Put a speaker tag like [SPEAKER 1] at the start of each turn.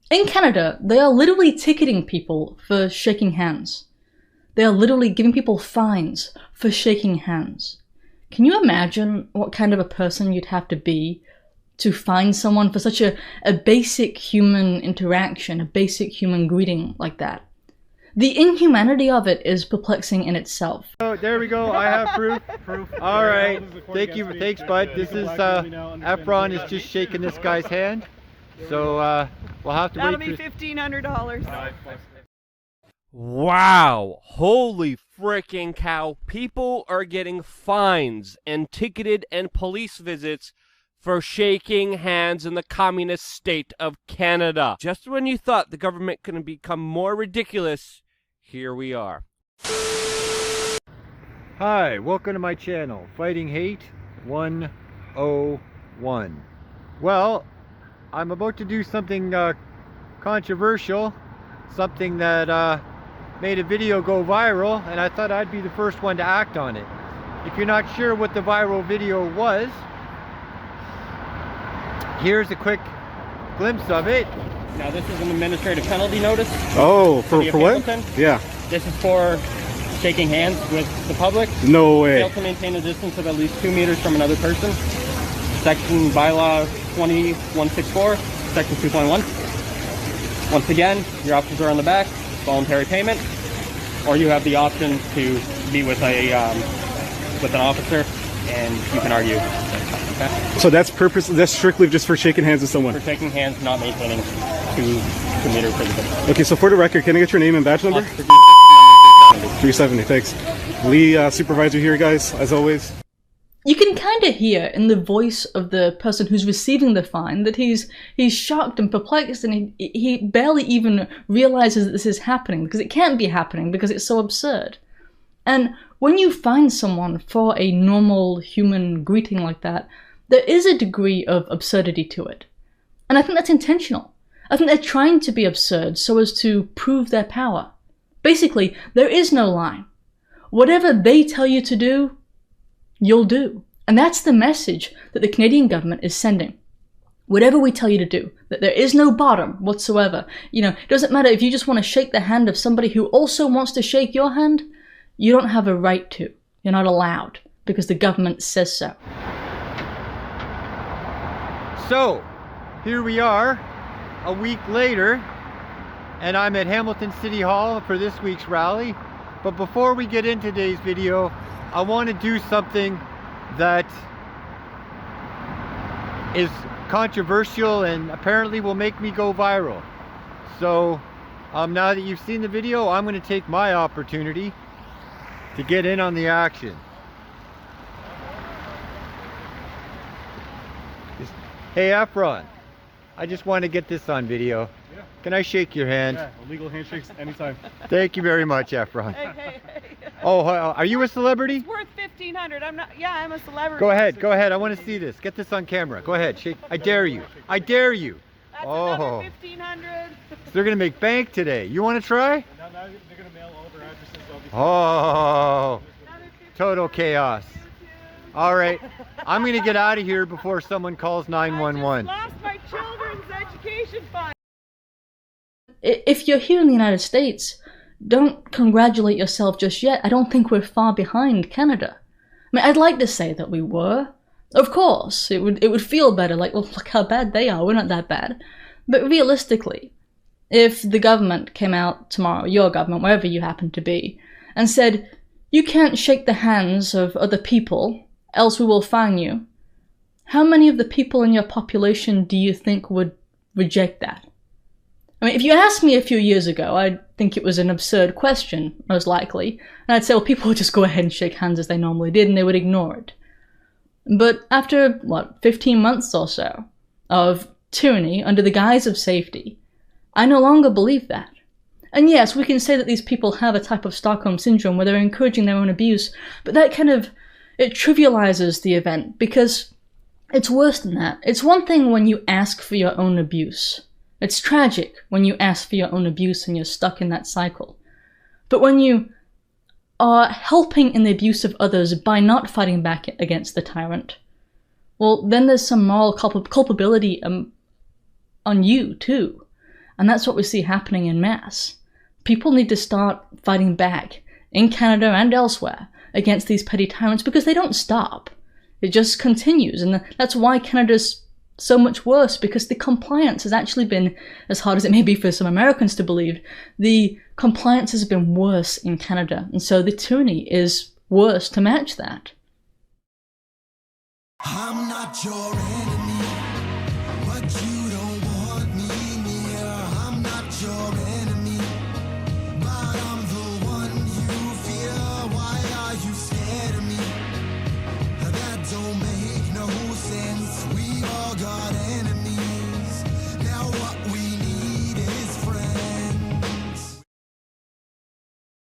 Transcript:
[SPEAKER 1] In Canada, they are literally ticketing people for shaking hands. They are literally giving people fines for shaking hands. Can you imagine what kind of a person you'd have to be to fine someone for such a basic human interaction, a basic human greeting like that? The inhumanity of it is perplexing in itself.
[SPEAKER 2] Oh, there we go. I have proof. All right. Thank you. Thanks, bud. This is Efron is just shaking this guy's hand. So we'll have to
[SPEAKER 3] That'll
[SPEAKER 2] wait.
[SPEAKER 3] be $1,500.
[SPEAKER 4] Wow, holy frickin' cow. People are getting fines and ticketed and police visits for shaking hands in the communist state of Canada. Just when you thought the government couldn't become more ridiculous, here we are.
[SPEAKER 2] Hi, welcome to my channel, Fighting Hate 101. Well, I'm about to do something controversial, something that made a video go viral, and I thought I'd be the first one to act on it. If you're not sure what the viral video was, here's a quick glimpse of it.
[SPEAKER 5] Now this is an administrative penalty notice.
[SPEAKER 6] Oh, for what? Yeah.
[SPEAKER 5] This is for shaking hands with the public.
[SPEAKER 6] No way.
[SPEAKER 5] Fail to maintain a distance of at least 2 meters from another person. Section bylaw 2164, section 2.1. Once again, your options are on the back. Voluntary payment, or you have the option to be with an officer, and you can argue. Okay?
[SPEAKER 6] So that's strictly just for shaking hands with someone?
[SPEAKER 5] For shaking hands, not maintaining 2 meters for the distance.
[SPEAKER 6] Okay, so for the record, can I get your name and badge number? 370, thanks. Lee, supervisor here, guys, as always.
[SPEAKER 1] You can kind of hear in the voice of the person who's receiving the fine that he's shocked and perplexed, and he barely even realizes that this is happening, because it can't be happening because it's so absurd. And when you fine someone for a normal human greeting like that, there is a degree of absurdity to it. And I think that's intentional. I think they're trying to be absurd so as to prove their power. Basically, there is no line. Whatever they tell you to do, you'll do. And that's the message that the Canadian government is sending. Whatever we tell you to do, that there is no bottom whatsoever. You know, it doesn't matter if you just want to shake the hand of somebody who also wants to shake your hand, you don't have a right to. You're not allowed, because the government says so.
[SPEAKER 2] So, here we are, a week later, and I'm at Hamilton City Hall for this week's rally. But before we get into today's video, I want to do something that is controversial and apparently will make me go viral. So now that you've seen the video, I'm going to take my opportunity to get in on the action. Hey Efron, I just want to get this on video.
[SPEAKER 6] Yeah.
[SPEAKER 2] Can I shake your hand?
[SPEAKER 6] Yeah, illegal handshakes anytime.
[SPEAKER 2] Thank you very much, Efron.
[SPEAKER 3] Hey.
[SPEAKER 2] Oh, are you a celebrity?
[SPEAKER 3] It's worth $1,500. I'm a celebrity.
[SPEAKER 2] Go ahead, I want to see this. Get this on camera. Go ahead, shake. I dare you. I dare you.
[SPEAKER 3] That's
[SPEAKER 2] Oh.
[SPEAKER 3] another $1,500.
[SPEAKER 2] So they're gonna make bank today. You want to try?
[SPEAKER 6] Now they're gonna mail all of our addresses.
[SPEAKER 2] Oh, total chaos. All right, I'm gonna get out of here before someone calls 911.
[SPEAKER 3] I just lost my children's education fund.
[SPEAKER 1] If you're here in the United States, don't congratulate yourself just yet. I don't think we're far behind Canada. I mean, I'd like to say that we were. Of course, it would feel better, like, well, look how bad they are, we're not that bad. But realistically, if the government came out tomorrow, your government, wherever you happen to be, and said, you can't shake the hands of other people, else we will fine you, how many of the people in your population do you think would reject that? I mean, if you asked me a few years ago, I'd think it was an absurd question, most likely, and I'd say, well, people would just go ahead and shake hands as they normally did, and they would ignore it. But after, 15 months or so of tyranny under the guise of safety, I no longer believe that. And yes, we can say that these people have a type of Stockholm syndrome where they're encouraging their own abuse, but that it trivializes the event, because it's worse than that. It's one thing when you ask for your own abuse. It's tragic when you ask for your own abuse and you're stuck in that cycle. But when you are helping in the abuse of others by not fighting back against the tyrant, well, then there's some moral culpability on you, too. And that's what we see happening in mass. People need to start fighting back in Canada and elsewhere against these petty tyrants because they don't stop. It just continues, and that's why Canada's so much worse, because the compliance has actually been, as hard as it may be for some Americans to believe, the compliance has been worse in Canada, and so the tyranny is worse to match that.
[SPEAKER 7] I'm not your enemy.